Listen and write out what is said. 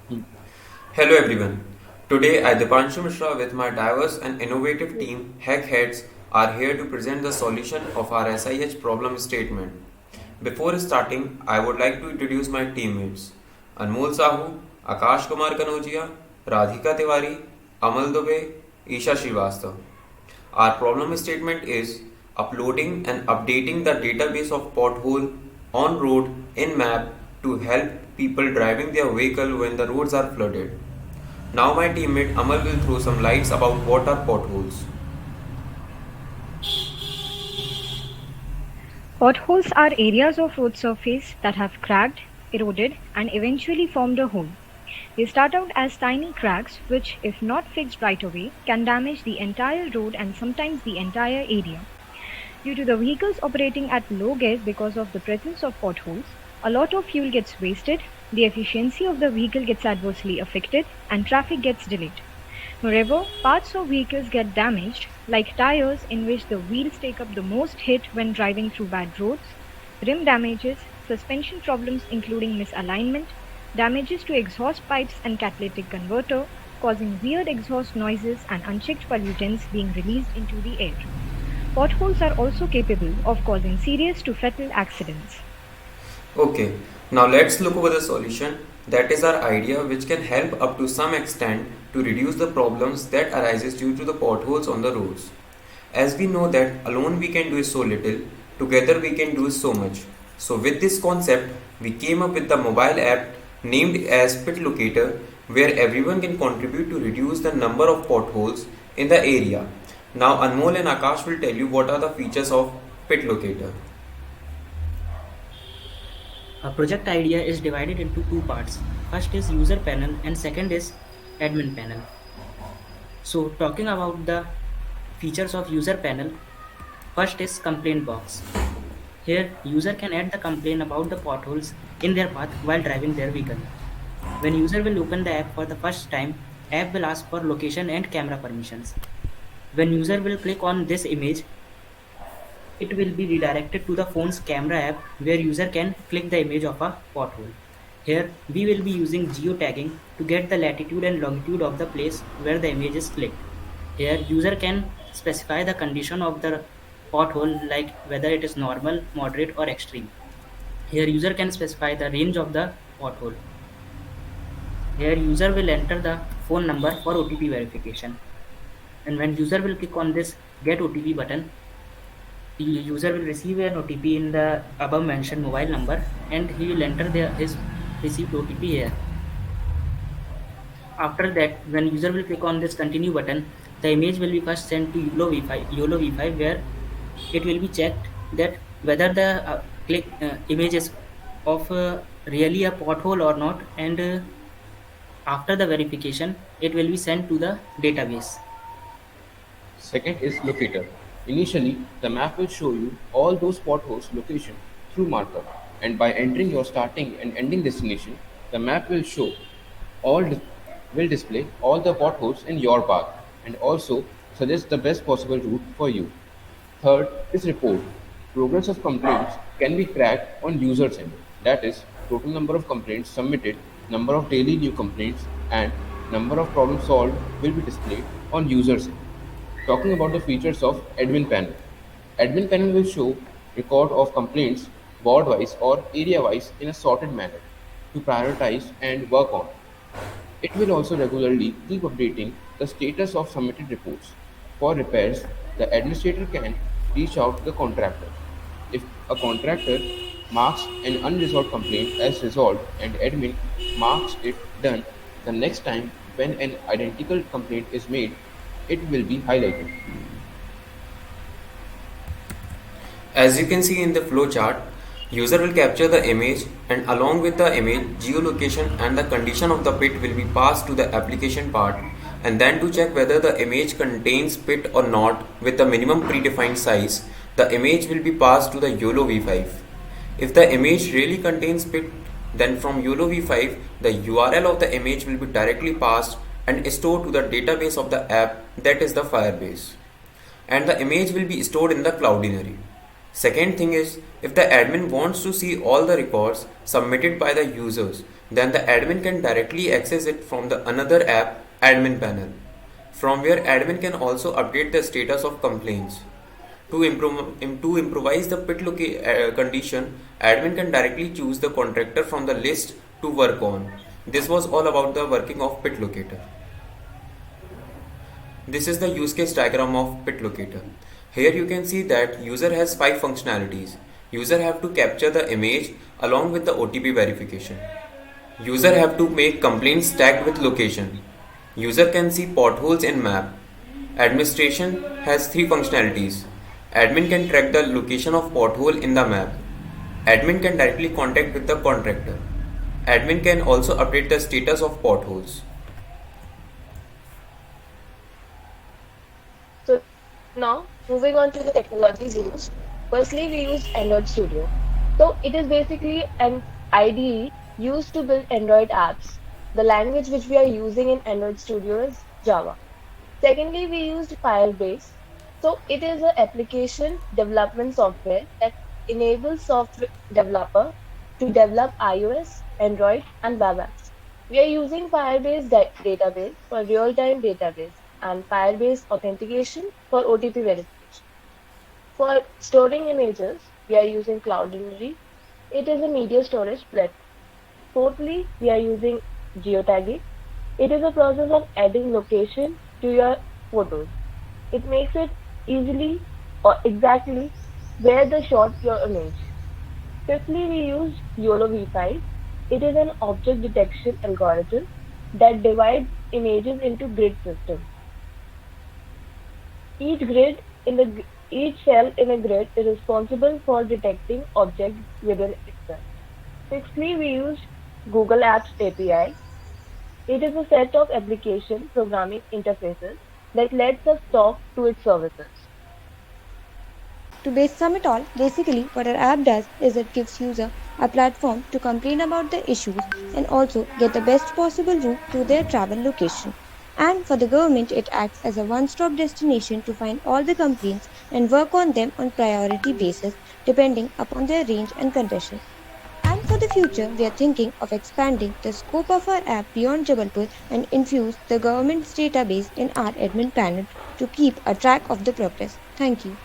Hello everyone. Today I, Dipanshu Mishra, with my diverse and innovative team, Hack Heads, are here to present the solution of our SIH problem statement. Before starting, I would like to introduce my teammates Anmol Sahu, Akash Kumar Kanojia, Radhika Tiwari, Amal Dubey, Isha Srivastav. Our problem statement is uploading and updating the database of pothole on road in map to help people driving their vehicle when the roads are flooded. Now my teammate Amal will throw some lights about what are potholes. Potholes are areas of road surface that have cracked, eroded, and eventually formed a hole. They start out as tiny cracks which, if not fixed right away, can damage the entire road and sometimes the entire area. Due to the vehicles operating at low gear because of the presence of potholes, a lot of fuel gets wasted, the efficiency of the vehicle gets adversely affected, and traffic gets delayed. Moreover, parts of vehicles get damaged, like tires in which the wheels take up the most hit when driving through bad roads, rim damages, suspension problems including misalignment, damages to exhaust pipes and catalytic converter, causing weird exhaust noises and unchecked pollutants being released into the air. Potholes are also capable of causing serious to fatal accidents. Okay, now let's look over the solution. That is our idea which can help up to some extent to reduce the problems that arises due to the potholes on the roads. As we know that alone we can do so little, together we can do so much. So with this concept, we came up with the mobile app named as Pit Locator where everyone can contribute to reduce the number of potholes in the area. Now Anmol and Akash will tell you what are the features of Pit Locator. A project idea is divided into two parts. First is user panel and second is admin panel. So talking about the features of user panel, first is complaint box. Here user can add the complaint about the potholes in their path while driving their vehicle. When user will open the app for the first time, app will ask for location and camera permissions. When user will click on this image, it will be redirected to the phone's camera app where user can click the image of a pothole. Here we will be using geotagging to get the latitude and longitude of the place where the image is clicked. Here user can specify the condition of the pothole like whether it is normal, moderate or extreme. Here user can specify the range of the pothole. Here user will enter the phone number for OTP verification. And when user will click on this get OTP button, the user will receive an OTP in the above mentioned mobile number and he will enter his received OTP here. After that, when user will click on this continue button, the image will be first sent to YOLO V5 where it will be checked that whether the image is of really a pothole or not, and after the verification it will be sent to the database. Second is locator. Initially, the map will show you all those potholes location through marker, and by entering your starting and ending destination, the map will show all will display all the potholes in your path and also suggest the best possible route for you. Third is report. Progress of complaints can be tracked on user's end. That is, total number of complaints submitted, number of daily new complaints, and number of problems solved will be displayed on user's end. Talking about the features of admin panel. Admin panel will show record of complaints board wise or area wise in a sorted manner to prioritize and work on. It will also regularly keep updating the status of submitted reports. For repairs, the administrator can reach out to the contractor. If a contractor marks an unresolved complaint as resolved and admin marks it done, the next time when an identical complaint is made, it will be highlighted. As you can see in the flow chart, user will capture the image and along with the image, geolocation and the condition of the pit will be passed to the application part, and then to check whether the image contains pit or not with the minimum predefined size, the image will be passed to the YOLO V5. If the image really contains pit, then from YOLO V5, the URL of the image will be directly passed and stored to the database of the app, that is the Firebase, and the image will be stored in the Cloudinary. Second thing is, if the admin wants to see all the records submitted by the users, Then the admin can directly access it from the another app admin panel, from where admin can also update the status of complaints. To improvise the condition, admin can directly choose the contractor from the list to work on. This was all about the working of pit locator. This is the use case diagram of pit locator. Here you can see that user has 5 functionalities. User have to capture the image along with the OTP verification. User have to make complaints tagged with location. User can see potholes in map. Administration has 3 functionalities. Admin can track the location of pothole in the map. Admin can directly contact with the contractor. Admin can also update the status of potholes. So now moving on to the technologies used. Firstly, we use Android Studio. So it is basically an IDE used to build Android apps. The language which we are using in Android Studio is Java. Secondly, we used Firebase. So it is an application development software that enables software developer to develop iOS, Android, and web apps. We are using Firebase database for real-time database and Firebase authentication for OTP verification. For storing images, we are using Cloudinary. It is a media storage platform. Fourthly, we are using geotagging. It is a process of adding location to your photos. It makes it easily or exactly where the shot your image. Fifthly, we use YOLO V5. It is an object detection algorithm that divides images into grid systems. Each grid in the each cell in a grid is responsible for detecting objects within itself. Sixthly, we use Google Apps API. It is a set of application programming interfaces that lets us talk to its services. To base sum it all, basically what our app does is it gives user a platform to complain about the issues and also get the best possible route to their travel location. And for the government, it acts as a one-stop destination to find all the complaints and work on them on priority basis depending upon their range and condition. And for the future, we are thinking of expanding the scope of our app beyond Jabalpur and infuse the government's database in our admin panel to keep a track of the progress. Thank you.